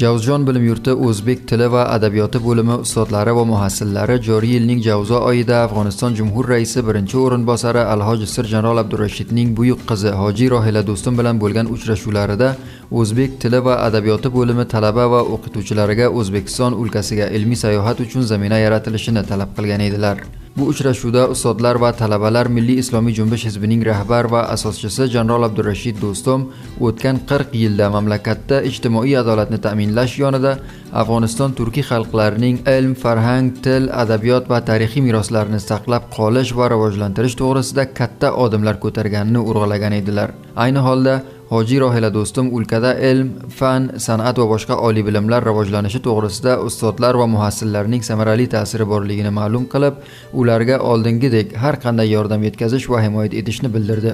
Javuzjon bilim yurti O'zbek tili va adabiyoti bo'limi ustozlari va muhassillari joriy yilning Javzo oyida Afg'oniston Jumhur raisi birinchi o'rinbosari Alhoji Sir Janrol Abdurashidning buyuk qizi Hoji Rohila Do'stum bilan bo'lgan uchrashuvlarida O'zbek tili va adabiyoti bo'limi talaba va o'qituvchilariga O'zbekiston o'lkasiga ilmiy sayohat uchun zamina yaratilishini talab qilgan edilar. Bu uchrashuvda ustozlar va talabalar Milliy islomiy junbush hizbining rahbar va asoschisi Janrol Abdurashid Do'stum o'tgan 40 yilda mamlakatda ijtimoiy adolatni ta'minlash yonida Afg'oniston turkiy xalqlarining ilm, farhang, til, adabiyot va tarixiy meroslarini saqlab qolish va rivojlantirish to'g'risida katta odamlar ko'targanini urg'ulagan edilar. Ayni holda Hoji Rohila Do'stum o'lkada ilm, fan, san'at va boshqa oliy bilimlar rivojlanishi to'g'risida ustozlar va muhassillarning samarali ta'siri borligini ma'lum qilib, ularga oldingidek har qanday yordam yetkazish va himoya etishni bildirdi.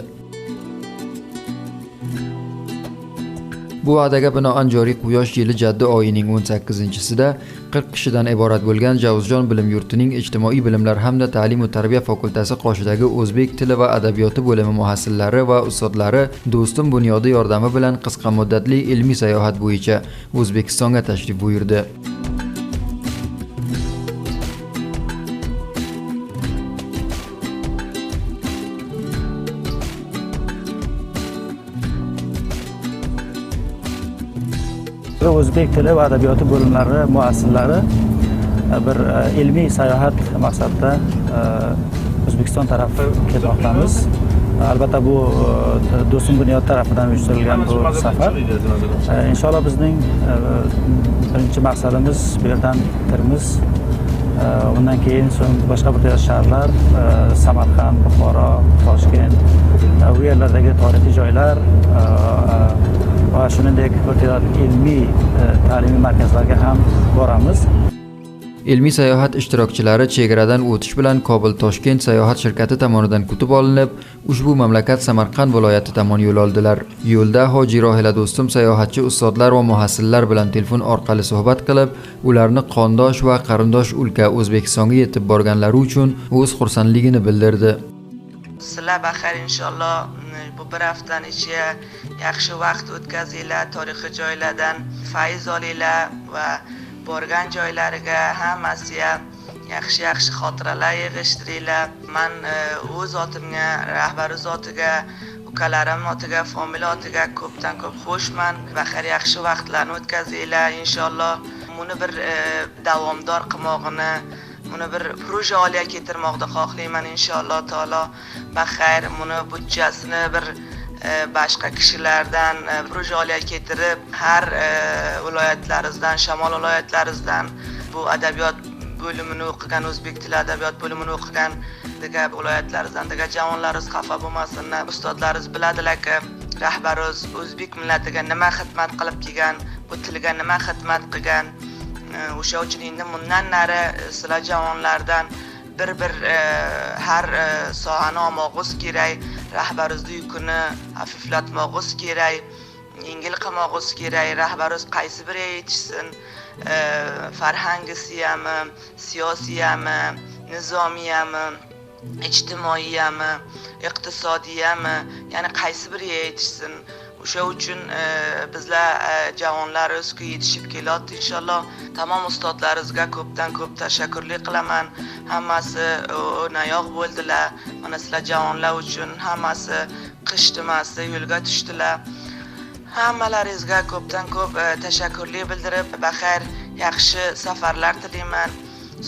Bu va'daga binoan joriy quyosh yili jaddi oyining 18-sida 40 kishidan iborat bo'lgan Javuzjon bilim yurtining ijtimoiy bilimlar hamda ta'lim va tarbiya fakultasi qoshidagi O'zbek tili va adabiyoti bo'limi muhassillari va ustozlari Do'stum bunyodi yordami bilan qisqa muddatli ilmiy sayohat bo'yicha O'zbekistonga tashrif buyurdi. O'zbek tili va adabiyoti bo'limlari muassillari bir ilmiy sayohat maqsadida O'zbekiston tarafi ketmoqdamiz. Albatta bu Do'stum bunyod tarafidan uyushtirilgan bu safar. Inshaalloh bizning birinchi maqsadimiz bu yerdan Termiz, undan keyin so'ng boshqa bir shaharlar, Samarqand, Buxoro, Toshkent, bu yerlardagi tarixiy joylar va shuningdek ilmiy ta'limiy markazlarga ham boramiz. Ilmiy sayohat ishtirokchilari chegaradan o'tish bilan Kobul-Toshkent sayohat shirkati tomonidan kutib olinib, ushbu mamlakat Samarqand viloyati tomon yo'l oldilar. Yo'lda Hoji Rohila Do'stum sayohatchi ustozlar va muhassillar bilan telefon orqali suhbat qilib, ularni qondosh va qarindosh o'lka O'zbekistonga yetib borganlari uchun o'z xursandligini bildirdi. Sizlar baxir inshaalloh bu bir haftaning ichida yaxshi vaqt o'tkazinglar, tarixiy joylardan fayz olinglar va borgan joylariga hammasiga yaxshi xotiralar yig'ishtiringlar. Men o'z zotimga, rahbari zotiga, ukalarim otiga, familiya otiga ko'pdan ko'p xushman. Baxir yaxshi vaqtlarni o'tkazinglar inshaalloh. Buni bir davomdor qilmoqni, buni bir projega keltirmoqni xohlayman inshaalloh taolo. Baxir buni budjasini bir boshqa kishilardan projega keltirib, har viloyatlarimizdan, shamol viloyatlarimizdan bu adabiyot bo'limini o'qigan, o'zbek tili adabiyot bo'limini o'qigan viloyatlarimizdan javonlarimiz xafa bo'lmasinlar. Ustozlarimiz biladilar-ki, rahbarimiz o'zbek millatiga nima xizmat qilib kelgan, bu tilga nima xizmat qilgan. O'sha uchun endi bundan nari sizlar javonlardan bir har sohani olmog'imiz kerak, rahbarimizni yukini hafiflatmog'imiz kerak, yengil qilmog'imiz kerak. Rahbarimiz qaysi biri yetishsin, farhangisiyami, siyosiyami, nizomiyami, ijtimoiyami, iqtisodiyami, ya'ni qaysi biri yetishsin. O'sha uchun bizlar javonlar o'zga yetishib kelyapti inshaalloh. Tamom ustozlarimizga ko'pdan ko'p tashakkurlik qilaman. Hammasi o'nayoq bo'ldilar. Mana sizlar javonlar uchun hammasi qishtimasi yo'lga tushdilar. Hammalaringizga ko'pdan ko'p tashakkurlik bildirib, baxir yaxshi safarlar tilayman.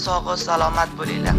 Sog' va salomat bo'linglar.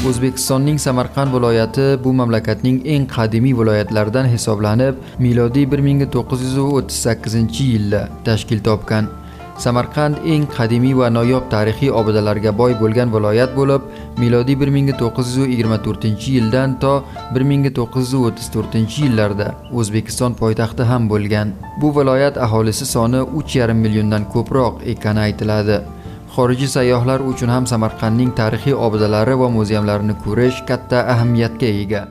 O'zbekistonning Samarqand viloyati bu mamlakatning eng qadimiy viloyatlaridan hisoblanib, milodiy 1938-yilda tashkil topgan. Samarqand eng qadimiy va noyob tarixiy obidalarga boy bo'lgan viloyat bo'lib, milodiy 1924-yildan to 1934-yillarda O'zbekiston poytaxti ham bo'lgan. Bu viloyat aholisi soni 3,5 milliondan ko'proq ekani aytiladi. Xorijiy sayyohlar uchun ham Samarqandning tarixiy obidalari va muzeumlarini ko'rish katta ahamiyatga ega.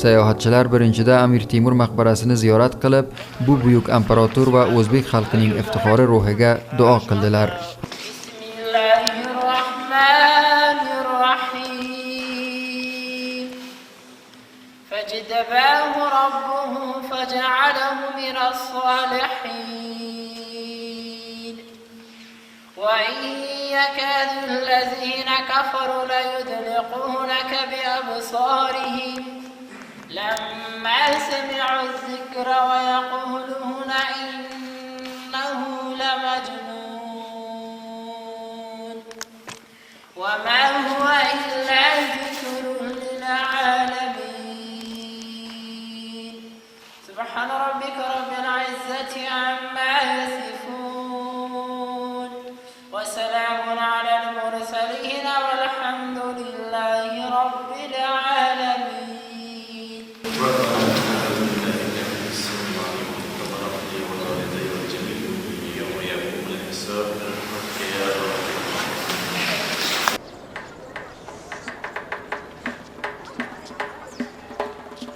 Sayohatchilar birinchida Amir Temur maqbarasini ziyorat qilib, bu buyuk imperator va o'zbek xalqining iftixori ruhiga duo qildilar. فاجتباه ربه فجعله من الصالحين وإن يكاد الذين كفروا ليدلقونك بأبصارهم لما سمعوا الذكر ويقولون إنه لمجنون وما هو إلا ذكر للعالمين سبحان ربك رب العزة عما يصفون وسلام على المرسلين والحمد لله رب العالمين.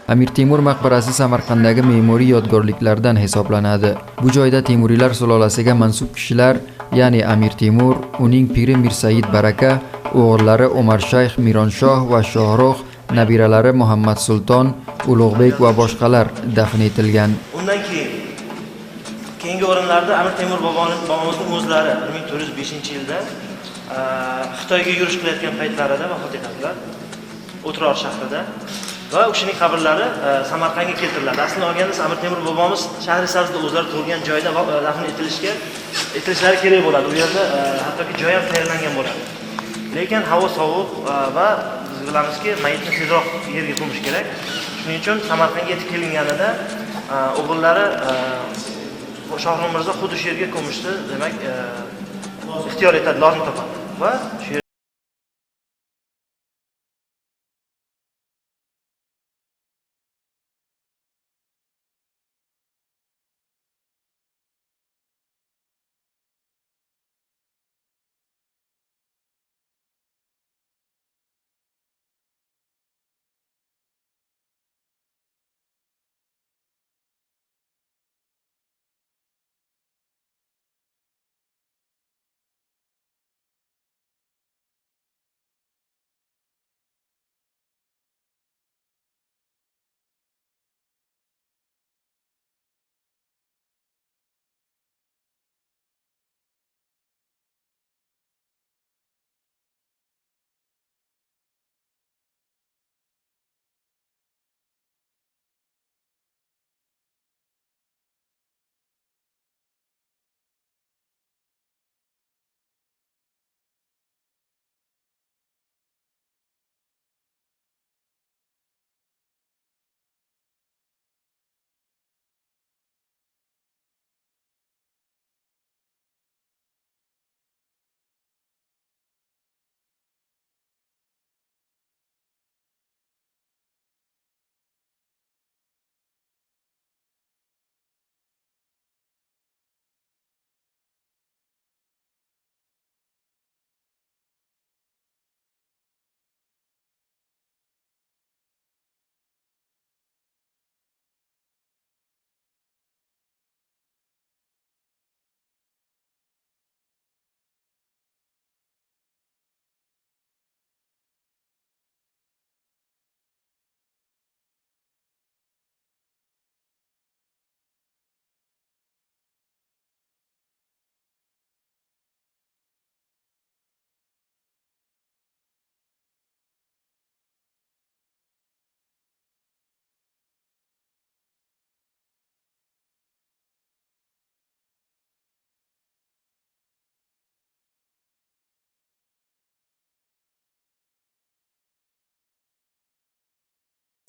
Amir Temur maqbarasi Samarqanddagi me'moriy yodgorliklardan hisoblanadi. Bu joyda Temuriylar sulolasiga mansub kishilar, ya'ni Amir Temur, uning piri Mir Said Baraka, o'g'illari Umar Shayx Mironshoh va Shohruh, nabiralari Muhammad Sulton, Ulug'bek va boshqalar dafn etilgan. Undan keyingi o'rinlarda Amir Temur bobomizning o'zlari 1405-yilda Xitoyga yurish qilayotgan paytlarida vafot etadilar. O'tror shahrida. Va u kishining qabrlari Samarqandga keltiriladi. Aslini olganda Amir Temur bobomiz Shahrisabzda o'zlari tug'ilgan joyda dafn etilishlari kerak bo'ladi. U yerda hattoki joy ham tayyorlangan bo'ladi. Lekin havo sovuq va biz bilamizki, mayitni tezroq yerga ko'mish kerak. Shuning uchun Samarqandga yetib kelinganida o'g'illari Shohruh Mirzo xuddi shu yerga ko'mishni, demak, ixtiyor etadi, lozim topadi. Va shu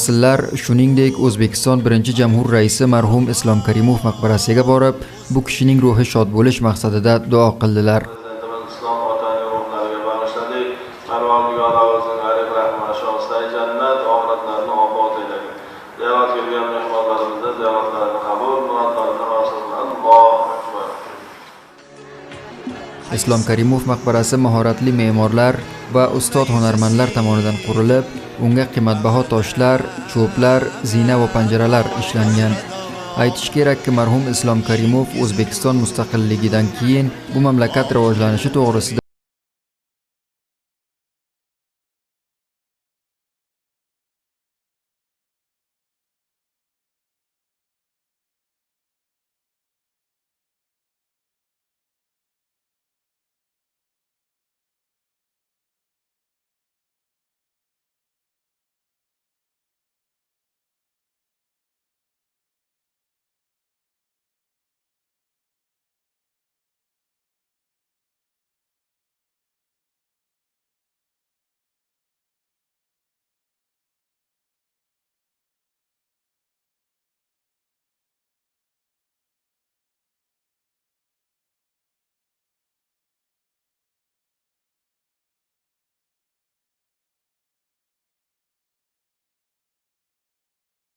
Sizlar shuningdek O'zbekiston birinchi jamhur raisi marhum Islom Karimov maqbarasiga borib, bu kishining ruhi shod bo'lish maqsadida duo qildilar. Islom Karimov maqbarasi mahoratli me'morlar va ustod hunarmandlar tomonidan qurilib, unga qimmatbaho toshlar, cho'plar, zina va panjaralar ishlangan. Aytish kerakki, marhum Islom Karimov O'zbekiston mustaqilligidan keyin bu mamlakat rivojlanishi to'g'risida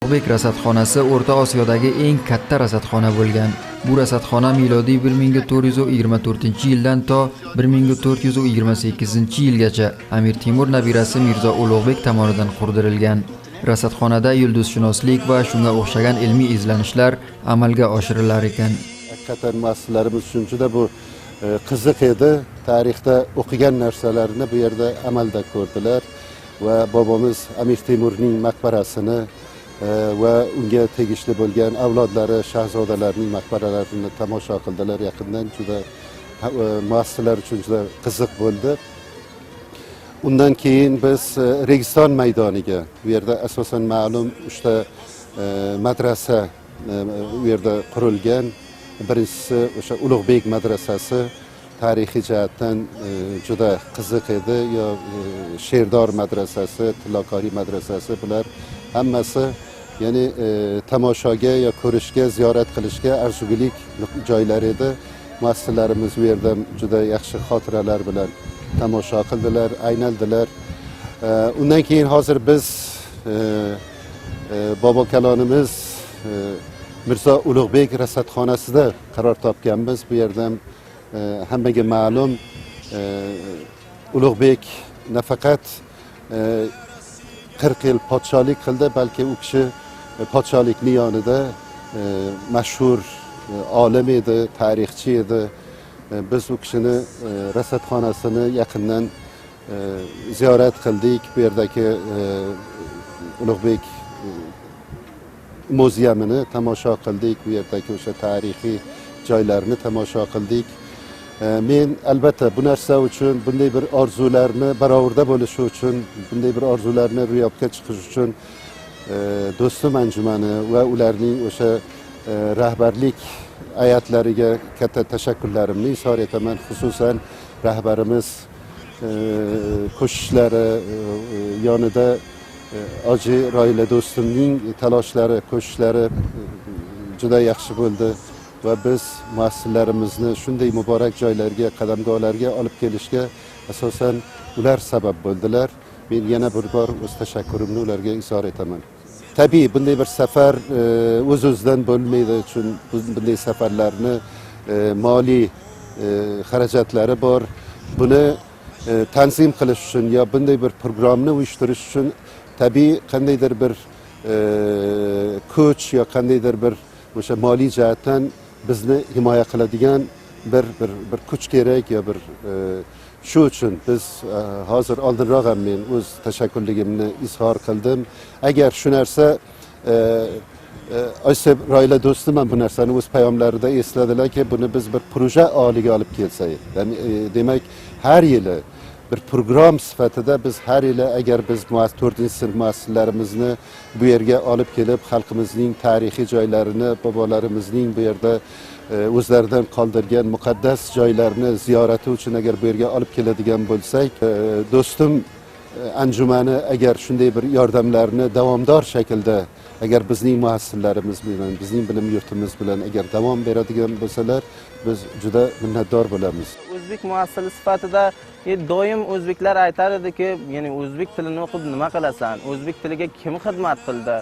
Ulug'bek rasadxonasi O'rta Osiyodagi eng katta rasadxona bo'lgan. Bu rasadxona milodiy 1424-yildan to 1428-yilgacha Amir Temur nabirasi Mirzo Ulug'bek tomonidan qurdirilgan. Rasadxonada yulduzshunoslik va shunga o'xshagan ilmiy izlanishlar amalga oshirilar ekan. Hakikaten muassasalarimiz uchun juda bu qiziq edi. Tarixda o'qigan narsalarni bu yerda amalda ko'rdilar va bobomiz Amir Temurning maqbarasini va unga tegishli bo'lgan avlodlari, shahzodalarning maqbaralarini tomosha qildilar yaqindan. Juda muassasalar uchun juda qiziq bo'ldi. Undan keyin biz Registon maydoniga, bu yerda asosan ma'lum 3 ta madrasa bu yerda qurilgan. Birinchisi o'sha Ulug'bek madrasasi tarixiy jihatdan juda qiziq edi. Yo Sherdor madrasasi, Tillokori madrasasi, bular hammasi ya'ni tomoshaga yo ko'rishga, ziyorat qilishga arzugulik joylar edi. Muassasalarimiz bu yerda juda yaxshi xotiralar bilan tomosha qildilar, aynaldilar. Undan keyin hozir biz bobo kalonimiz Mirzo Ulug'bek rasadxonasida qaror topganmiz. Bu yerda hammaga ma'lum Ulug'bek nafaqat 40 yil podshohlik qildi, balki u kishi podshohlikni yonida mashhur olim edi, tarixchi edi. Biz u kishini rasadxonasini yaqindan ziyorat qildik. Bu yerdagi Ulug'bek muzeymini tomosha qildik. Bu yerdagi o'sha tarixiy joylarni tomosha qildik. Men albatta bu narsa uchun, bunday bir orzularni barobarda bo'lishi uchun, bunday bir orzularni ro'yobga chiqish uchun do'stim anjumani va ularning o'sha rahbarlik ayatlariga katta tashakkurlarimni izhor etaman. Xususan rahbarimiz qo'shishlari yonida Hoji Roila do'stimning talashlari, qo'shishlari juda yaxshi bo'ldi va biz muassasalarimizni shunday muborak joylarga, qadamgohlarga olib kelishga asosan ular sabab bo'ldilar. Men yana bir bor o'z tashakkurimni ularga izhor etaman. Tabii bunday bir safar o'z-o'zidan bo'lmaydi, chun bunday safarlarni moliy xarajatlari bor. Buni tanzim qilish uchun yo bunday bir programni uyushtirish uchun tabii qandaydir bir kuch yo qandaydir bir o'sha moliy jihatdan bizni himoya qiladigan bir kuch kerak yo bir shu uchun biz hozir oldinroq ham men o'z tashakkurligimni izhor qildim. Agar shu narsa Hoji Roila do'stim ham bu narsani o'z payomlarida esladilarki, buni biz bir proje oliga olib kelsak. Demak, har yili bir program sifatida biz har yili agar biz 4-sinf muassasalarimizni bu yerga olib kelib, xalqimizning tarixiy joylarini, bobolarimizning bu yerda o'zlaridan qoldirgan muqaddas joylarni ziyorati uchun agar bu yerga olib keladigan bo'lsak, do'stim anjumani agar shunday bir yordamlarni davomdor shaklda agar bizning muassislarimiz bilan, bizning bilim yurtimiz bilan agar davom beradigan bo'lsalar, biz juda minnatdor bo'lamiz. O'zbek muassili sifatida doim o'zbeklar aytar ediki, ya'ni o'zbek tilini o'qib nima qilasan? O'zbek tiliga kim xizmat qildi?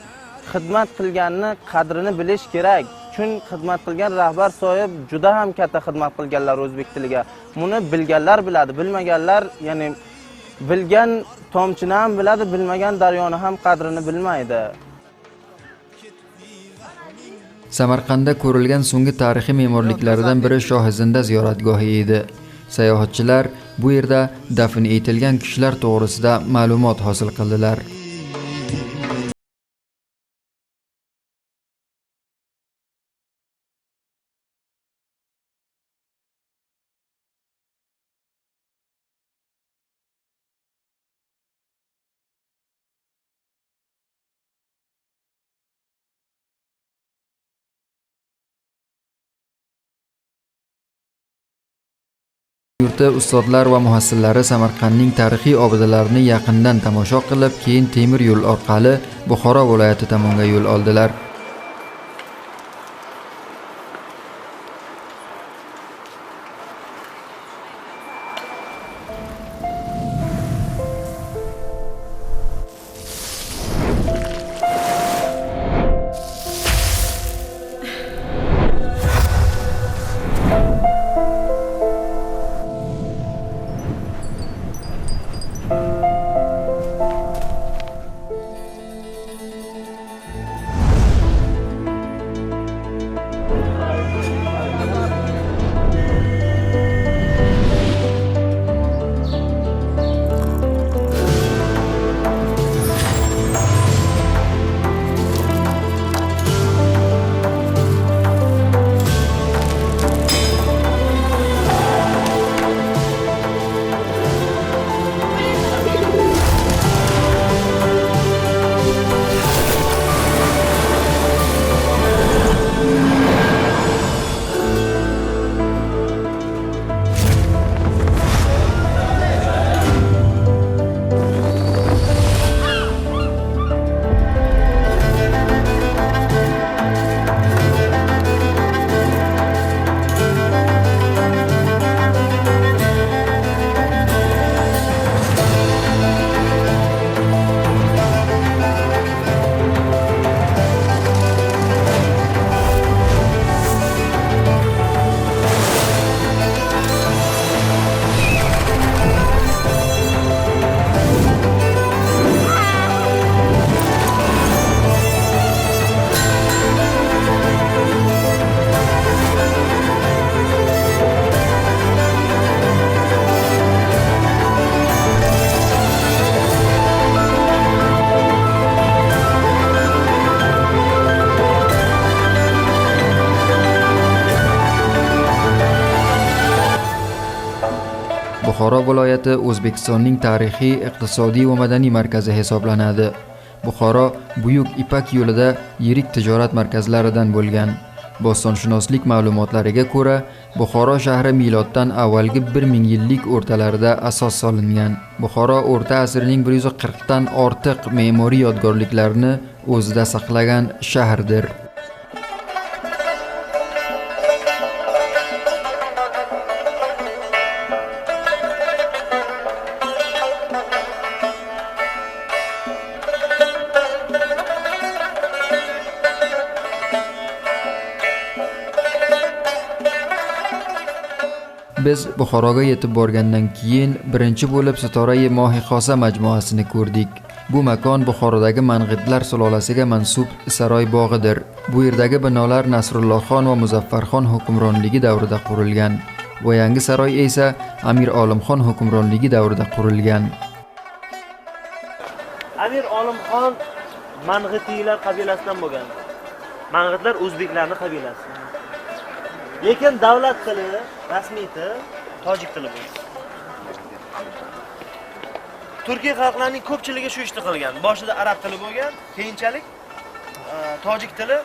Xizmat qilganni qadrini bilish kerak. Chunki xizmat qilgan rahbar sohib juda ham katta xizmat qilganlar o'zbek tiliga. Buni bilganlar biladi, bilmaganlar, ya'ni bilgan tomchini ham biladi, bilmagan daryoni ham qadrini bilmaydi. Samarqandda ko'rilgan so'nggi tarixiy me'morliklardan biri Shohizinda ziyoratgohi edi. Sayohatchilar bu yerda dafn etilgan kishilar to'g'risida ma'lumot hosil qildilar. Yurti ustozlar va muhassillari Samarqandning tarixiy obidalarini yaqindan tomosha qilib, keyin temir yo'l orqali Buxoro viloyati tomonga yo'l oldilar. Buxoro viloyati O'zbekistonning tarixiy, iqtisodiy va madaniy markazi hisoblanadi. Buxoro buyuk Ipak yo'lida yirik tijorat markazlaridan bo'lgan. Bostonshunoslik ma'lumotlariga ko'ra, Buxoro shahri miloddan avvalgi 1000 yillik o'rtalarida asos solingan. Buxoro o'rta asrning 140 dan ortiq me'moriy yodgorliklarni o'zida saqlagan shahardir. Biz Buxoroga yetib borgandan keyin birinchi bo'lib Sitora-i Mohixosa majmuasini ko'rdik. Bu makon Buxorodagi Mang'itlar sulolasiga mansub saroy bog'idir. Bu yerdagi binolar Nasrullohxon va Muzaffarxon hukmronligi davrida qurilgan va yangi saroy esa Amir Olimxon hukmronligi davrida qurilgan. Amir Olimxon Mang'itiylar qabilasidan bo'lgan. Mang'itlar o'zbeklarning qabilasi. Lekin davlat tili, rasmiy til tojik tili bo'lgan. Turkiy xalqlarning ko'pchiligi shu ishni qilgan. Boshida arab tili bo'lgan, keyinchalik tojik tili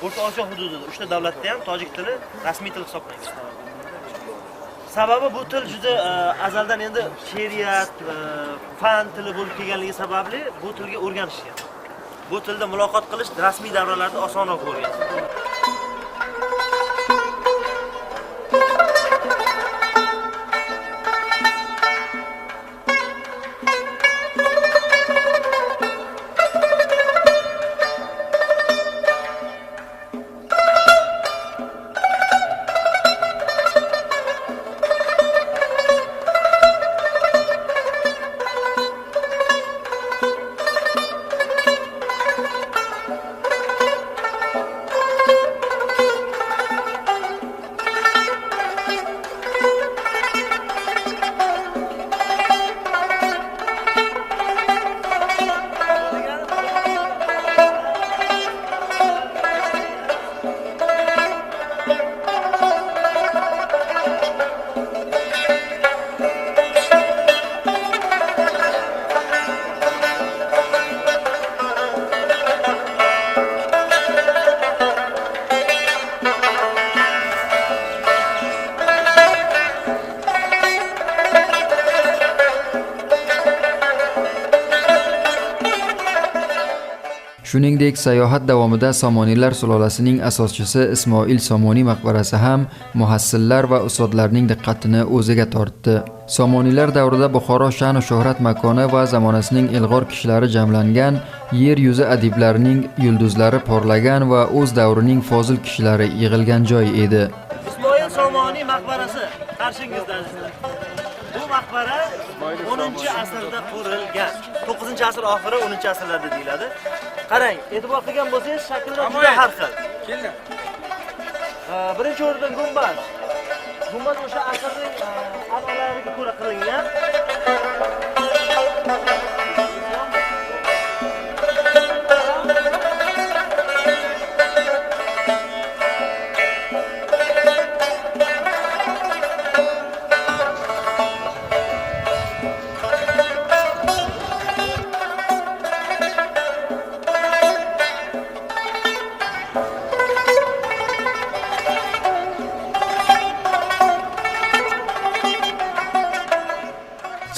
O'rta Osiyo hududida, uchta davlatda ham tojik tili rasmiy til hisoblangan. Sababi bu til juda azaldan endi she'riyat, fan tili bo'lib kelganligi sababli bu tilga o'rganishgan. Bu tilda muloqot qilish rasmiy davralarda osonroq bo'lgan. Shuningdek, sayohat davomida Somoniylar sulolasining asoschisi Ismoil Somoniy maqbarasi ham muhassillar va ustozlarning diqqatini o'ziga tortdi. Somoniylar davrida Buxoro sha'nu shuhrat makoni va zamonasining ilg'or kishilari jamlangan, yer yuzi adiblarining yulduzlari porlagan va o'z davrining fozil kishilari yig'ilgan joy edi. Ismoil Somoniy maqbarasi qarshingizda azizlar. Bu maqbara 10-asrda qurilgan. 9-asr oxiri 10-asrlarda deyiladi. Qarang, e'tibor qilgan bo'lsangiz, shaklidan juda har xil. Birinchi o'rinda gumbaz. Gumbaz o'sha asrning an'analariga ko'ra qilingan.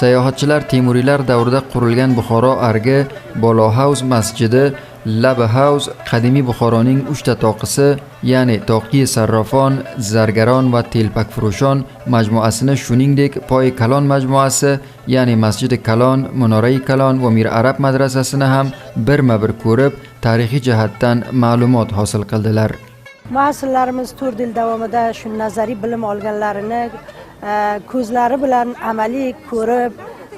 Sayohatchilar Temuriylar davrida qurilgan Buxoro argi, Bolo House masjidi, Laba House qadimiy Buxoroning 3 ta toqisi, ya'ni Toqi Sarrafon, Zargaron va Telpakfurushon majmuasini, shuningdek Poy Kalon majmuasi, ya'ni Masjidi Kalon, Munorai Kalon va Mir Arab madrasasini ham birma-bir ko'rib, tarixiy jihatdan ma'lumot hosil qildilar. Muhassillarimiz 4 yil davomida shu nazariy bilim olganlarini ko'zlari bilan amaliy ko'rib,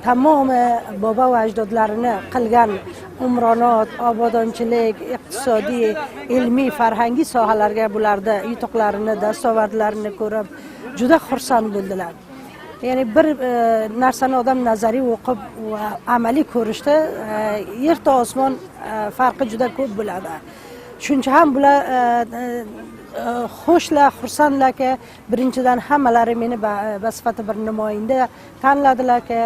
tamomi bobo va ajdodlarini qilgan umronot, obodonchilik, iqtisodiy, ilmiy, farhangiy sohalarga bularda yutuqlarini, dastobardlarini ko'rib juda xursand bo'ldilar. Ya'ni bir narsani odam nazariy o'qib va amaliy ko'rishda yer to osmon farqi juda ko'p bo'ladi. Shuncha ham bular xushlar, xursandlarki, birinchidan hammalari meni basifati bir nimoyinda tanladilarki,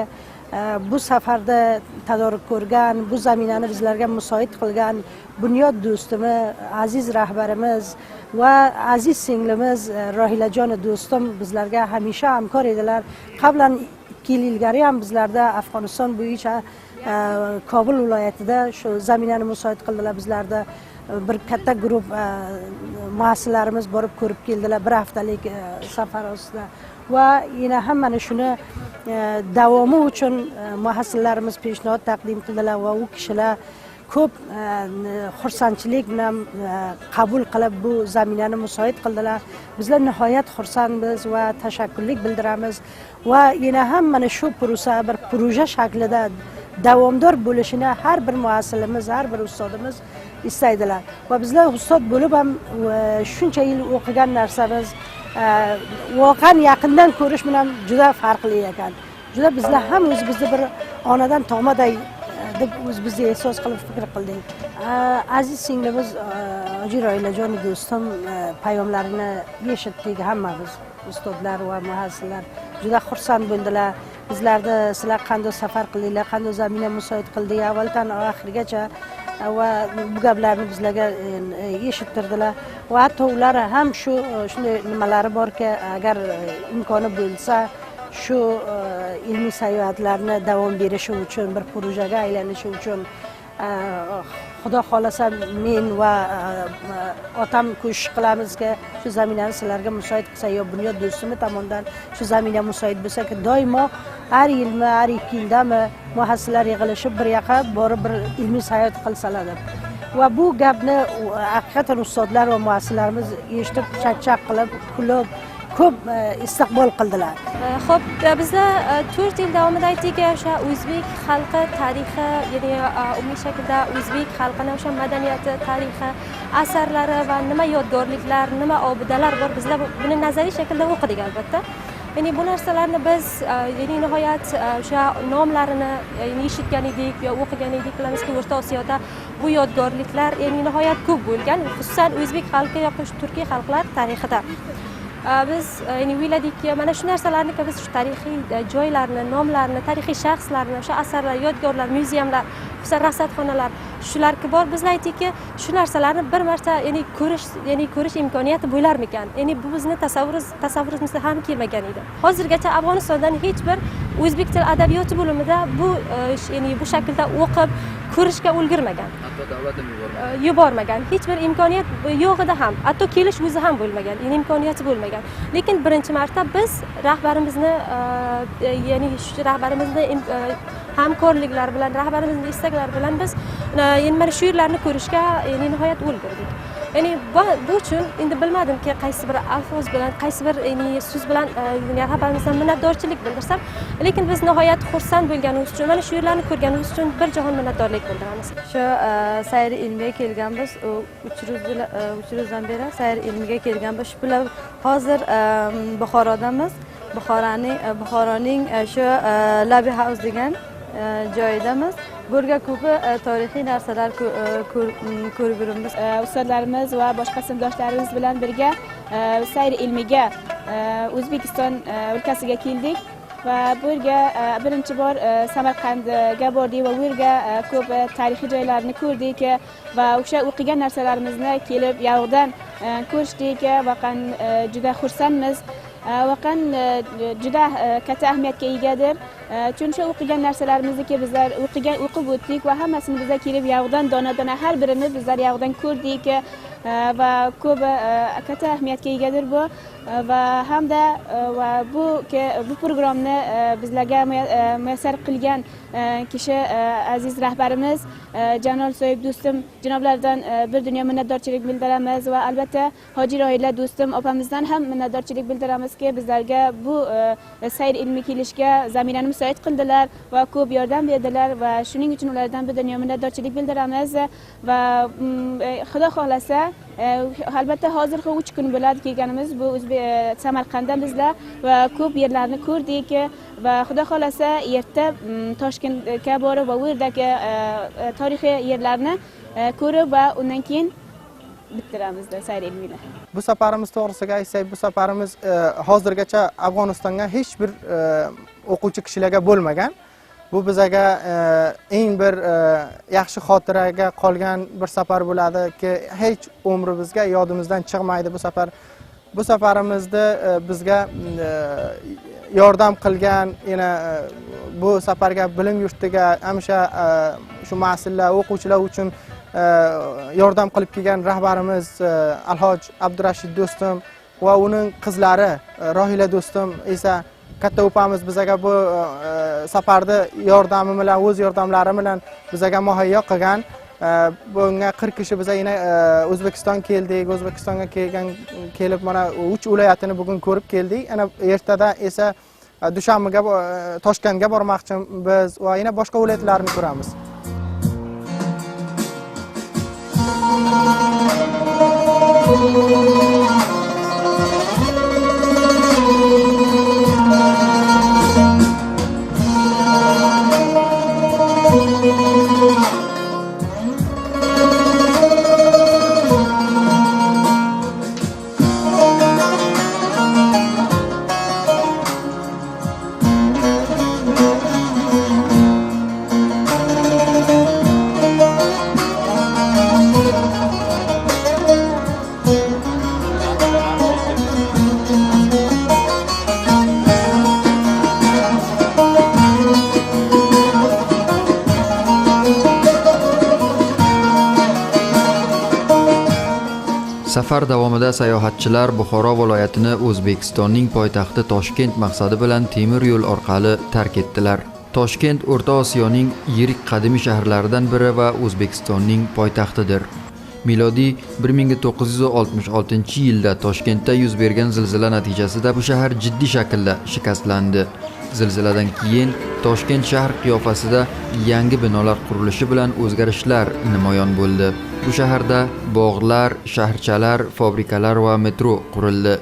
bu safarda tadoruq ko'rgan, bu zaminani bizlarga musoid qilgan bunyod do'stimiz, aziz rahbarimiz va aziz singlimiz Rohilajon do'stim bizlarga hamisha hamkor edilar. Qablan 2 yil ilgari ham bizlarda Afg'oniston bo'yicha Kobul viloyatida shu zaminani musoid qildilar. Bizlarda bir katta guruh muhassillarimiz borib ko'rib keldilar bir haftalik safar ostida va yana hammani shuni davomi uchun muhassillarimiz peshnod taqdim qildilar va u kishilar ko'p xursandchilik bilan qabul qilib bu zaminani musoid qildilar. Bizlar nihoyat xursandmiz va tashakkurlik bildiramiz va yana hammani shu prosa bir proje shaklida davomdor bo'lishini har bir muhassilimiz, har bir ustozimiz istaydilar va bizlar ustod bo'lib ham shuncha yil o'qigan narsamiz voqean yaqindan ko'rish bilan juda farqli ekan. Juda bizlar ham o'zimizni bir onadan tog'maday deb o'zimizni ehsos qilib fikr qildik. Aziz singlimiz Hoji Rohilajon do'stim payomlarini eshitdik hammamiz, ustozlar va muhassillar juda xursand bo'ldilar. Bizlarda sizlar qanday safar qildinglar, qanday zamina musoid qildingiz, avvaldan oxirigacha va bu gaplarni bizlarga eshittirdilar va hatto ular ham shunday nimalari borki, agar imkoni bo'lsa shu ilmiy sayohatlarni davom berishi uchun, bir projega aylanishi uchun xudo xolasa men va otam ko'shish qilamizki, shu zaminani sizlarga musoid qilsa, yo Bunyod do'stimi tomonidan shu zamina musoid bo'lsa-ki, doimo har yilmi, har 2 yildami muhassislar yig'ilishib bir yoqqa borib bir ilmiy sayohat qilsalar deb. Va bu gapni haqiqatan ustozlar va muassislarimiz eshitib, chaqchaq qilib, kulib, ko'p istiqbol qildilar. Xo'p, bizlar 4 yil davomida aytdikki, o'sha o'zbek xalqi tarixi, ya'ni umumiy shaklda o'zbek xalqining o'sha madaniyati, tarixi, asarlari va nima yodgorliklar, nima obidalar bor, bizlar buni nazariy shaklda o'qidik albatta. Ya'ni bu narsalarni biz ya'ni nihoyat o'sha nomlarini eshitgan edik yo o'qigan edik. Bilamizki, O'rta Osiyoda bu yodgorliklar ya'ni nihoyat ko'p bo'lgan, xususan o'zbek xalqi yoki turkiy xalqlar tarixida. Biz ya'ni o'yladikki, mana shu narsalarni biz shu tarixiy joylarni, nomlarni, tarixiy shaxslarni, o'sha asarlar, yodgorlar, muzeumlar, xususan rasadxonalar, shularki bor. Biz aytdikki, shu narsalarni bir marta ko'rish imkoniyati bo'larmikan? Ya'ni bu bizni tasavvurimizga ham kelmagan edi. Hozirgacha Afg'onistondan hech bir o'zbek til adabiyoti bo'limida bu shaklda o'qib ko'rishga ulgurmagan. Hatto davlat ham yubormagan. Hech bir imkoniyat yo'q edi ham. Hatto kelish o'zi ham bo'lmagan. Ya'ni imkoniyati bo'lmagan. Lekin birinchi marta biz rahbarimizni hamkorliklar bilan, rahbarimizning istaklari bilan biz mana shu yerlarni ko'rishga nihoyat ulgurdik. Ya'ni bu uchun endi bilmadimki, qaysi bir alfoz bilan, qaysi bir so'z bilan rahbarimizdan minnatdorchilik bildirsam, lekin biz nihoyat xursand bo'lganimiz uchun, mana shu yerlarni ko'rganimiz uchun bir jahon minnatdorlik bildiramiz. Shu sayr ilmiga kelganmiz, 3 yildan beri sayr ilmiga kelganmiz. Shu bilan hozir Buxorodamiz. Buxoroning shu Labi House degan joyidamiz. Burga ko'pi tarixiy narsalar ko'rib yuribmiz. Ustozlarimiz va boshqa sinfdoshlarimiz bilan birga sayr ilmiga O'zbekiston o'lkasiga keldik va bu yerga birinchi bor Samarqandga bordik va bu yerga ko'p tarixiy joylarni ko'rdik va o'sha o'qigan narsalarimizni kelib yoqdan ko'rishdik va juda xursandmiz. Vaqan juda katta ahamiyatga egadir. Chunki o'qigan narsalarimizni bizlar o'qib o'tdik va hammasini bizlar kelib yoqdan dona-dona har birini bizlar yoqdan ko'rdik va ko'p katta ahamiyatga egadir bu va hamda bu programmani bizlarga muyassar qilgan kishi aziz rahbarimiz Jalol Soyib do'stim janoblaridan bir dunyo minnatdorchilik bildiramiz va albatta Hoji Rohila do'stim opamizdan ham minnatdorchilik bildiramizki, bizlarga bu sayr ilmi kelishga zaminani musoid qildilar va ko'p yordam berdilar va shuning uchun ulardan bir dunyo minnatdorchilik bildiramiz va xudo xolasa albatta hozirgi 3 kun bo'ladi kelganimiz bu Samarqandda bizlar va ko'p yerlarni ko'rdik va xudo xolasa erta Toshkentga borib va u yerdagi tarixiy yerlarni ko'rib va undan keyin bitiramiz sayr ilmini. Bu safarimiz to'g'risiga aytsak, bu safarimiz hozirgacha Afg'onistonga hech bir o'quvchi kishilarga bo'lmagan. Bu bizga eng bir yaxshi xotiraga qolgan bir safar bo'ladiki, hech umrimizga yodimizdan chiqmaydi bu safar. Bu safarimizda bizga yordam qilgan, yana bu safarga bilim yurtiga hamisha shu mas'ullar, o'quvchilar uchun yordam qilib kelgan rahbarimiz Alhoj Abdurashid do'stim va uning qizlari Rohila do'stim esa katta opamiz bizga bu safarda yordami bilan, o'z yordamlari bilan bizga muhayyo qilgan. Bunga 40 kishi biz yana O'zbekiston keldik. O'zbekistonga kelib mana 3 viloyatini bugun ko'rib keldik. Ana ertada esa Dushanbaga, Toshkentga bormoqchimiz va yana boshqa viloyatlarni ko'ramiz. Safar davomida sayohatchilar Buxoro viloyatini O'zbekistonning poytaxti Toshkent maqsadi bilan temir yo'l orqali tark etdilar. Toshkent O'rta Osiyoning yirik qadimiy shaharlaridan biri va O'zbekistonning poytaxtidir. Milodiy 1966-yilda Toshkentda yuz bergan zilzila natijasida bu shahar jiddiy shaklda shikastlandi. Zilziladan keyin Toshkent shahar qiyofasida yangi binolar qurilishi bilan o'zgarishlar namoyon bo'ldi. Bu shaharda bog'lar, shaharchalar, fabrikalar va metro qurildi.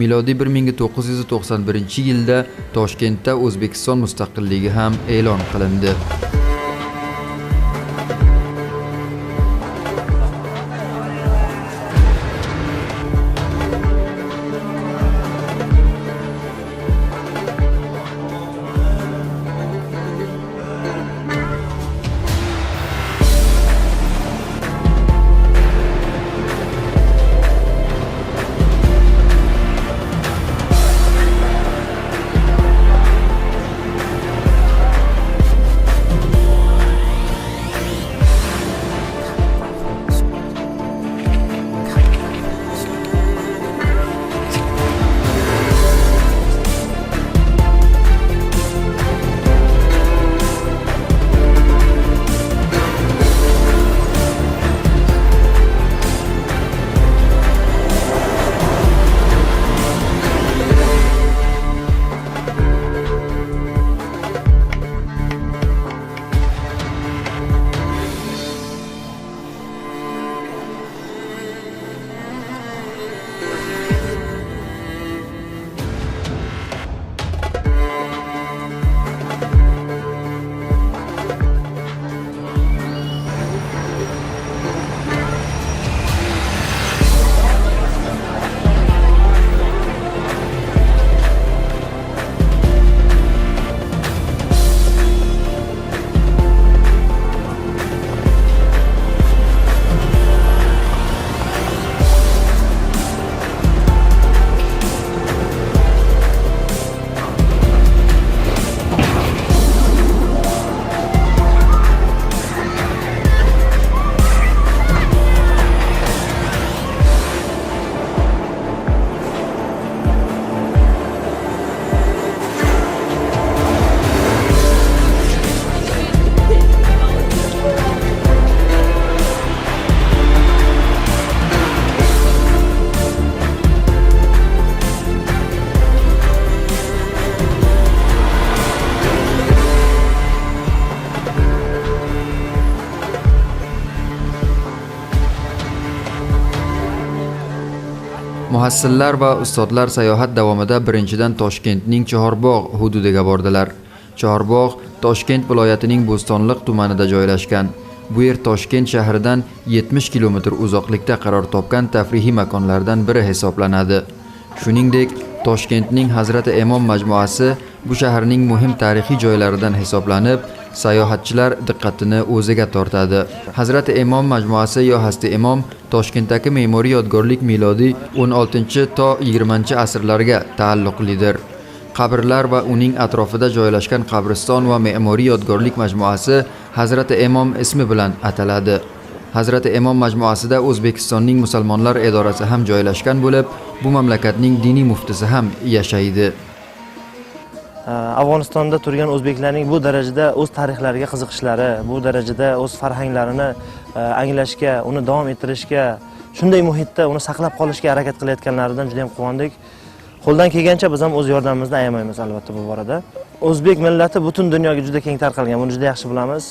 Milodiy 1991-yilda Toshkentda O'zbekiston mustaqilligi ham e'lon qilindi. Muhassillar va ustozlar sayohat davomida birinchidan Toshkentning Chorbog' hududiga bordilar. Chorbog' Toshkent viloyatining Bo'stonliq tumanida joylashgan. Bu yer Toshkent shahridan 70 km uzoqlikda qaror topgan tafrihiy makonlardan biri hisoblanadi. Shuningdek, Toshkentning Hazrati Imom majmuasi bu shaharning muhim tarixiy joylaridan hisoblanib, sayohatchilar diqqatini o'ziga tortadi. Hazrati Imom majmuasi yo Hazrati Imom Toshkentdagi me'moriy yodgorlik milodiy 16 to 20 asrlarga taalluqlidir. Qabrlar va uning atrofida joylashgan qabriston va me'moriy yodgorlik majmuasi Hazrati Imom ismi bilan ataladi. Hazrati Imom majmuasida O'zbekistonning musulmonlar idorasi ham joylashgan bo'lib, bu mamlakatning diniy muftisi ham yashaydi. Afg'onistonda turgan o'zbeklarning bu darajada o'z tarixlariga qiziqishlari, bu darajada o'z farhanglarini anglashga, uni davom ettirishga, shunday muhitda uni saqlab qolishga harakat qilayotganlaridan juda ham quvondik. Qo'ldan kelgancha biz ham o'z yordamimizni ayamaymiz albatta bu borada. O'zbek millati butun dunyoga juda keng tarqalgan, buni juda yaxshi bilamiz.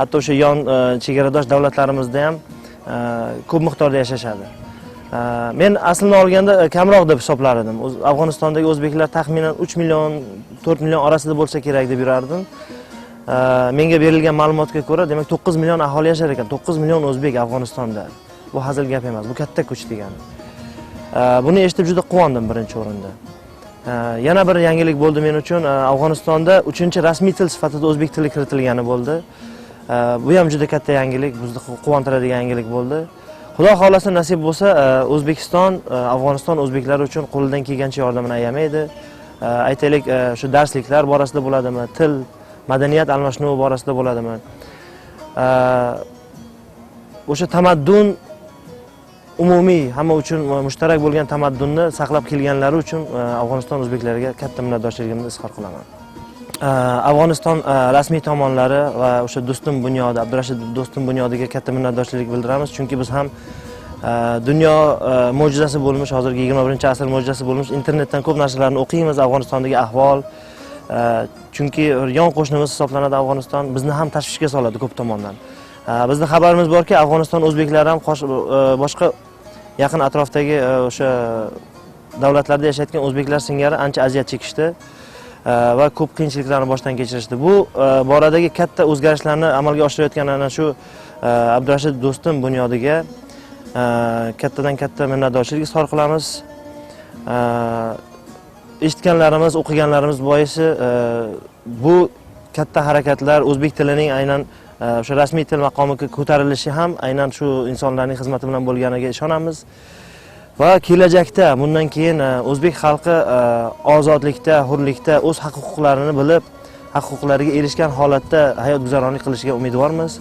Hatto o'sha yon chegaradosh davlatlarimizda ham ko'p miqdorda yashashadi. Men aslini olganda kamroq deb hisoblar edim. Afg'onistondagi o'zbeklar taxminan 3 million 4 million orasida bo'lsa kerak deb yurardim. Menga berilgan ma'lumotga ko'ra, demak 9 million aholi yashar ekan. 9 million o'zbek Afg'onistonda. Bu hazil gap emas, bu katta kuch degani. Buni eshitib juda quvondim birinchi o'rinda. Yana bir yangilik bo'ldi men uchun. Afg'onistonda 3-rasmiy til sifatida o'zbek tili kiritilgani bo'ldi. Bu ham juda katta yangilik, bizni quvontiradigan yangilik bo'ldi. Xudo xolasa nasib bo'lsa, O'zbekiston, Afg'oniston o'zbeklari uchun qo'lidan kelgancha yordamini ayamaydi. Aytaylik, shu darsliklar borasida bo'ladimi, til, madaniyat almashinuvi borasida bo'ladimi? O'sha tamaddun umumiy hamma uchun mushtarak bo'lgan tamaddunni saqlab kelganlari uchun Afg'oniston o'zbeklariga katta minnatdorchiligimni izhor qilaman. Afg'oniston rasmiy tomonlari va o'sha Do'stum bunyodi, Abdurashid Do'stum bunyodiga katta minnatdorchilik bildiramiz, chunki biz ham dunyo mo'jizasi bo'lmish, hozirgi 21-asr mo'jizasi bo'lmish internetdan ko'p narsalarni o'qiymiz, Afg'onistondagi ahvol. Chunki yon qo'shnimiz hisoblanadi Afg'oniston, bizni ham tashvishga soladi ko'p tomondan. Bizda xabarimiz borki, Afg'oniston o'zbeklari ham boshqa yaqin atrofdagi o'sha davlatlarda yashayotgan o'zbeklar singari ancha aziyat chekishdi va ko'p qiyinchiliklarni boshdan kechirishdi. Bu boradagi katta o'zgarishlarni amalga oshirayotgan ana shu Abdurashid Do'stum bunyodiga kattadan katta minnatdorchilik izhor qilamiz. Eshitganlarimiz, o'qiganlarimiz boisi bu katta harakatlar o'zbek tilining aynan o'sha rasmiy til maqomiga ko'tarilishi ham aynan shu insonlarning xizmati bilan bo'lganiga ishonamiz. Va kelajakda bundan keyin o'zbek xalqi ozodlikda, hurlikda o'z haq-huquqlarini bilib, haq-huquqlariga erishgan holatda hayot guzaronlik qilishiga umidvormiz.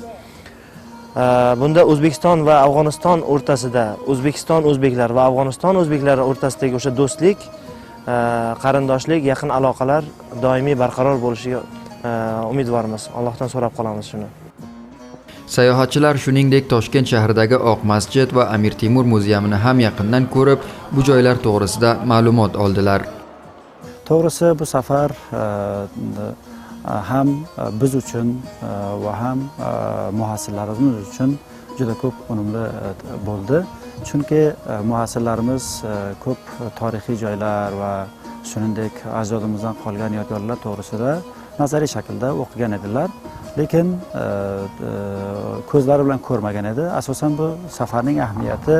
Bunda O'zbekiston va Afg'oniston o'rtasida, O'zbekiston o'zbeklar va Afg'oniston o'zbeklari o'rtasidagi o'sha do'stlik, qarindoshlik, yaqin aloqalar doimiy barqaror bo'lishiga umidvormiz. Allohdan so'rab qolamiz shuni. Sayohatchilar shuningdek Toshkent shahridagi Oq masjid va Amir Temur muzeyini ham yaqindan ko'rib, bu joylar to'g'risida ma'lumot oldilar. To'g'risi bu safar ham biz uchun va ham muhassirlarimiz uchun juda ko'p unumli bo'ldi. Chunki muhassirlarimiz ko'p tarixiy joylar va shuningdek ajdodimizdan qolgan yodgorliklar to'g'risida nazariy shaklda o'qigan edilar. Lekin ko'zlari bilan ko'rmagan edi. Asosan bu safarning ahamiyati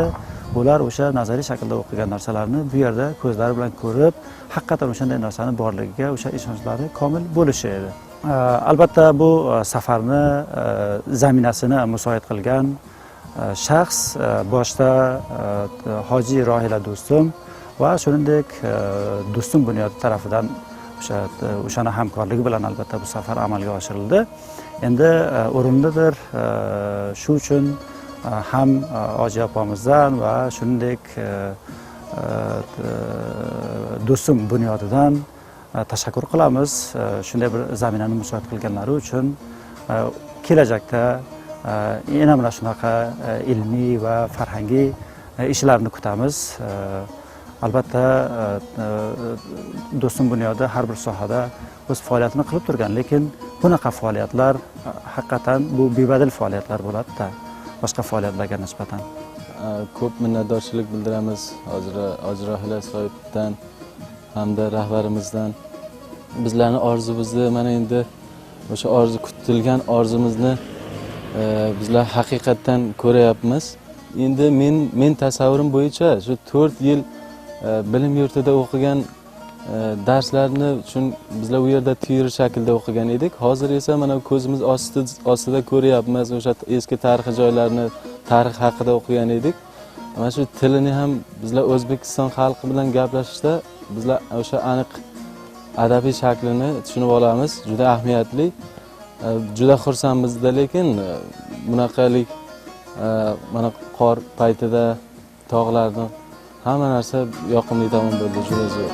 ular o'sha nazariy shaklda o'qigan narsalarni bu yerda ko'zlari bilan ko'rib, haqiqatan o'shanday narsani borligiga o'sha ishonchlari komil bo'lishi edi. Albatta bu safarni zaminasini musoid qilgan shaxs boshda Hoji Rohila Do'stum va shuningdek Do'stum bunyodi tarafidan o'shana hamkorligi bilan albatta bu safar amalga oshirildi. Endi o'rinlidir shu uchun ham Hoji opamizdan va shuningdek Do'stum bunyodidan tashakkur qilamiz. Shunday bir zaminani musoid qilganlari uchun kelajakda yana mana shunaqa ilmiy va farhangiy ishlarni kutamiz. Albatta Do'stum bunyodi har bir sohada o'z faoliyatini qilib turgan, lekin bunaqa faoliyatlar haqiqatan bu bebadil faoliyatlar bo'ladi-da, boshqa faoliyatlarga nisbatan. Ko'p minnatdorchilik bildiramiz Hoji Rohila sohibdan hamda rahbarimizdan. Bizlarning orzumuzni mana endi o'sha orzu kutilgan orzumuzni bizlar haqiqatan ko'ryapmiz. Endi men tasavvurim bo'yicha shu 4 yil bilim yurtida o'qigan darslarni uchun bizlar u yerda tiyur shaklda o'qigan edik. Hozir esa mana ko'zimiz ostida ko'ryapmiz o'sha eski tarixiy joylarni, tarix haqida o'qigan edik. Mana shu tilini ham bizlar O'zbekiston xalqi bilan gaplashishda bizlar o'sha aniq adabiy shaklini tushunib olamiz. Juda ahamiyatli, juda xursandmizda, lekin bunaqalik mana qor paytida tog'larni hamma narsa yoqimli tomon bo'ldi, juda zo'r.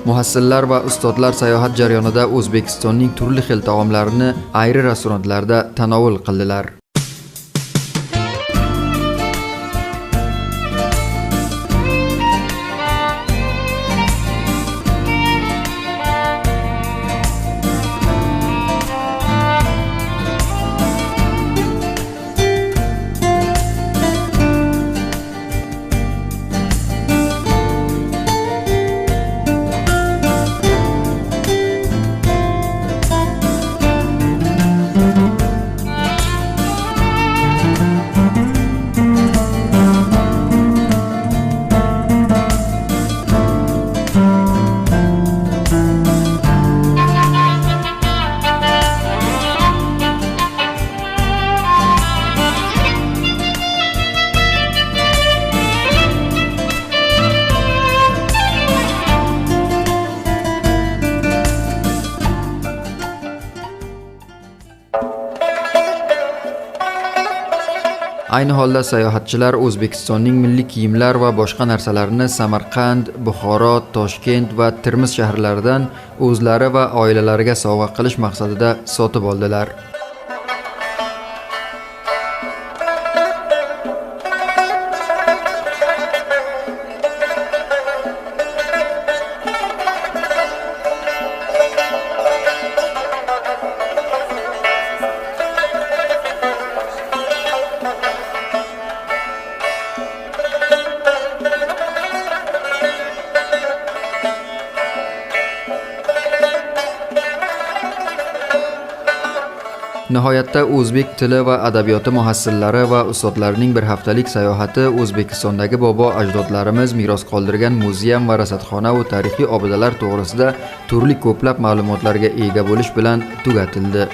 Muhassillar va ustozlar sayohat jarayonida O'zbekistonning turli xil taomlarini ayri restoranlarda tanovul qildilar. Ayni holda sayohatchilar O'zbekistonning milliy kiyimlar va boshqa narsalarini Samarqand, Buxoro, Toshkent va Termiz shaharlaridan o'zlari va oilalariga sovg'a qilish maqsadida sotib oldilar. Nihoyatda o'zbek tili va adabiyoti muhassillari va ustozlarining bir haftalik sayohati O'zbekistondagi bobo ajdodlarimiz meros qoldirgan muzeum va rasadxona va tarixiy obidalar to'g'risida turli ko'plab ma'lumotlarga ega bo'lish bilan tugatildi.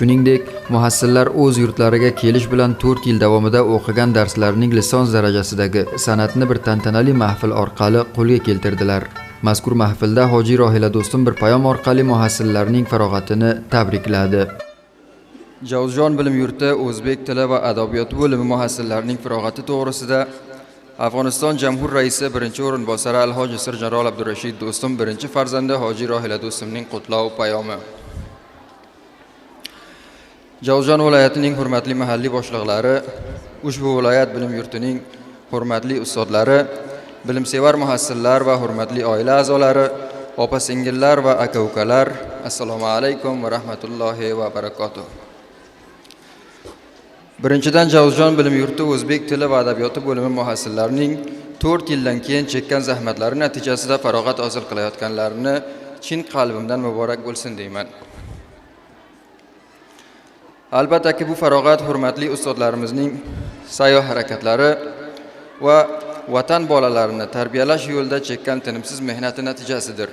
Shuningdek, muhassillar o'z yurtlariga kelish bilan 4 yil davomida o'qigan darslarining lisons darajasidagi san'atni bir tantanali mahfil orqali qo'lga keltirdilar. Mazkur mahfilda Hoji Rohila do'stim bir payom orqali muhassillarning farog'atini tabrikladi. Javuzjon bilim yurti o'zbek tili va adabiyoti bo'limi muhassillarining farog'ati to'g'risida Afg'oniston Jamhur raisi birinchi o'rinbosari Alhoji Sir Jalol Abdurashid do'stim birinchi farzandi Hoji Rohila do'stimning qutlov payomi. Javuzjon viloyatining hurmatli mahalliy boshliqlari, ushbu viloyat bilim yurtining hurmatli ustozlari, bilimsevar muhassillar va hurmatli oila a'zolari, opa-singillar va aka-ukalar, assalomu alaykum va rahmatullohi va barakotuh. Birinchidan Javuzjon bilim yurti o'zbek tili va adabiyoti bo'limi muhassillarining 4 yildan keyin chekkan zahmatlari natijasida farog'at hosil qilayotganlarini chin qalbimdan muborak bo'lsin deyman. Albatta bu farog'at hurmatli ustozlarimizning sayo harakatlari va vatan bolalarini tarbiyalash yo'lida chekkan tinimsiz mehnati natijasidir.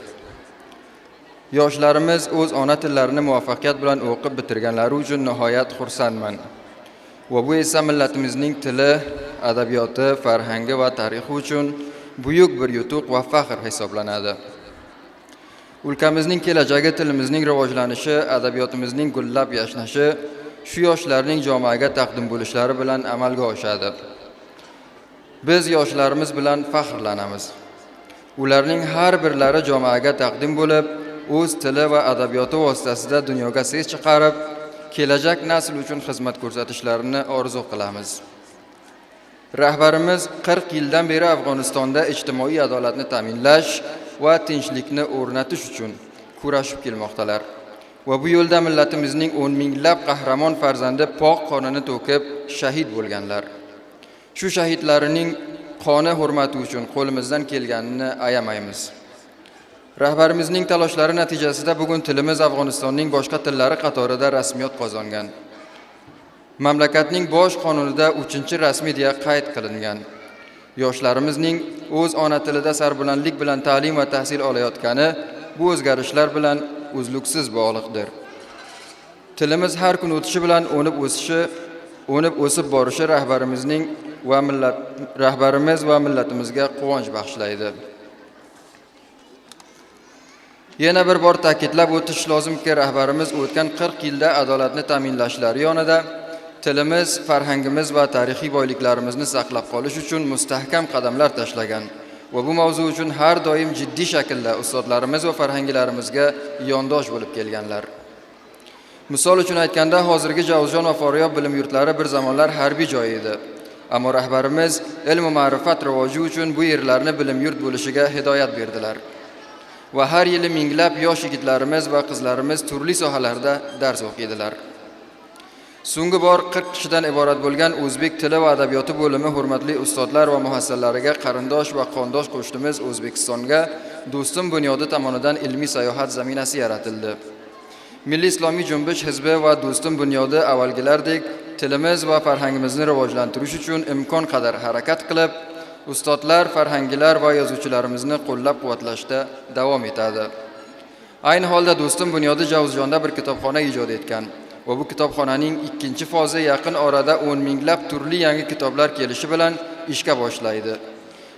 Yoshlarimiz o'z ona tillarini muvaffaqiyat bilan o'qib bitirganlari uchun nihoyat xursandman. Va bu esa millatimizning tili, adabiyoti, farhangi va tarixi uchun buyuk bir yutuq va faxr hisoblanadi. Ulkamizning kelajagi, tilimizning rivojlanishi, adabiyotimizning gullab yashnashi shu yoshlarning jamoaga taqdim bo'lishlari bilan amalga oshadi. Biz yoshlarimiz bilan faxrlanamiz. Ularning har birlari jamoaga taqdim bo'lib, o'z tili va adabiyoti vositasida dunyoga ses chiqarib, kelajak nasl uchun xizmat ko'rsatishlarini orzu qilamiz. Rahbarimiz 40 yildan beri Afg'onistonda ijtimoiy adolatni ta'minlash va tinchlikni o'rnatish uchun kurashib kelmoqdalar. Va bu yo'lda millatimizning 10 minglab qahramon farzandi pok qonini to'kib shahid bo'lganlar. Shu shahidlarining qoni hurmati uchun qo'limizdan kelganini ayamaymiz. Rahbarimizning talashlari natijasida bugun tilimiz Afg'onistonning boshqa tillari qatorida rasmiyat qozongan. Mamlakatning bosh qonunida 3-rasmiy deya qayd qilingan. Yoshlarimizning o'z ona tilida sarbulandlik bilan ta'lim va tahsil olayotgani bu o'zgarishlar bilan uzluksiz bog'liqdir. Tilimiz har kun o'tishi bilan o'nib o'sib borishi rahbarimiz va millatimizga quvonch bag'ishlaydi. Yana bir bor ta'kidlab o'tish lozimki, rahbarimiz o'tgan 40 yilda adolatni ta'minlashlari yonida tilimiz, farhangimiz va tarixiy boyliklarimizni saqlab qolish uchun mustahkam qadamlar tashlagan va bu mavzu uchun har doim jiddiy shaklda ustozlarimiz va farhangilarimizga yondosh bo'lib kelganlar. Misol uchun aytganda, hozirgi Javuzjon va Foryob bilim yurtlari bir zamonlar harbiy joy edi. Ammo rahbarimiz ilm va ma'rifat rivoji uchun bu yerlarni bilim yurt bo'lishiga hidoyat berdilar. Va har yili minglab yosh yigitlarimiz va qizlarimiz turli sohalarda dars o'qiydilar. So'nggi bor 40 kishidan iborat bo'lgan O'zbek tili va adabiyoti bo'limi hurmatli ustozlar va muhassillariga qarindosh va qondosh qo'shnimiz O'zbekistonga Do'stim bunyodi tomonidan ilmiy sayohat zaminasi yaratildi. Milliy islomiy junbish hizbi va Do'stim bunyodi avvalgilardek tilimiz va farhangimizni rivojlantirish uchun imkon qadar harakat qilib, ustozlar, farhanglar va yozuvchilarimizni qo'llab-quvvatlashda davom etadi. Ayni holda Do'stim bunyodi Javuzjonda bir kitobxona ijod etgan va bu kitobxonaning ikkinchi fazi yaqin orada 10 minglab turli yangi kitoblar kelishi bilan ishga boshlaydi.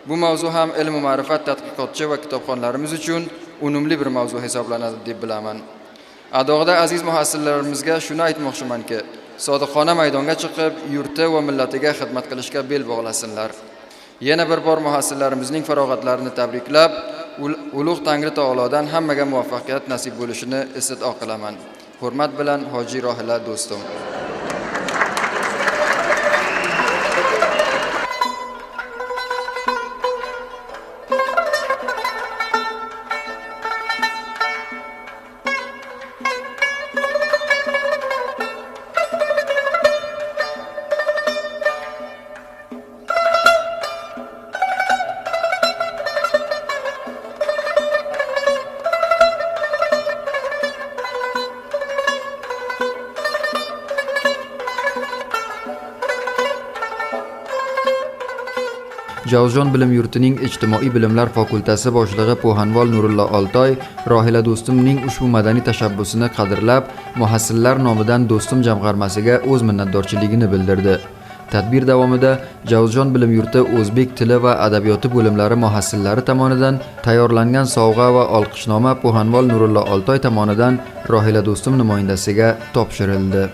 Bu mavzu ham ilm va ma'rifat tadqiqotchi va kitobxonlarimiz uchun unumli bir mavzu hisoblanadi deb bilaman. Adog'da aziz muhassillarimizga shuni aytmoqchimanki, sodiqona maydonga chiqib, yurti va millatiga xizmat qilishga bel bog'lasinlar. Yana bir bor muhassillarimizning farog'atlarini tabriklab, ulug' Tangri taolodan hammaga muvaffaqiyat nasib bo'lishini istido qilaman. Hurmat bilan Hoji Rohila Do'stum. Javuzjon bilim yurtining ijtimoiy bilimlar fakultasi boshlig'i Po'hanvol Nurullo Oltoy Rohila Do'stumning ushbu madaniy tashabbusini qadrlab, muhassillar nomidan Do'stum jamg'armasiga o'z minnatdorchiligini bildirdi. Tadbir davomida Javuzjon bilim yurti O'zbek tili va adabiyoti bo'limlari muhassillari tomonidan tayyorlangan sovg'a va olqishnoma Po'hanvol Nurullo Oltoy tomonidan Rohila Do'stum nimoyandasiga topshirildi.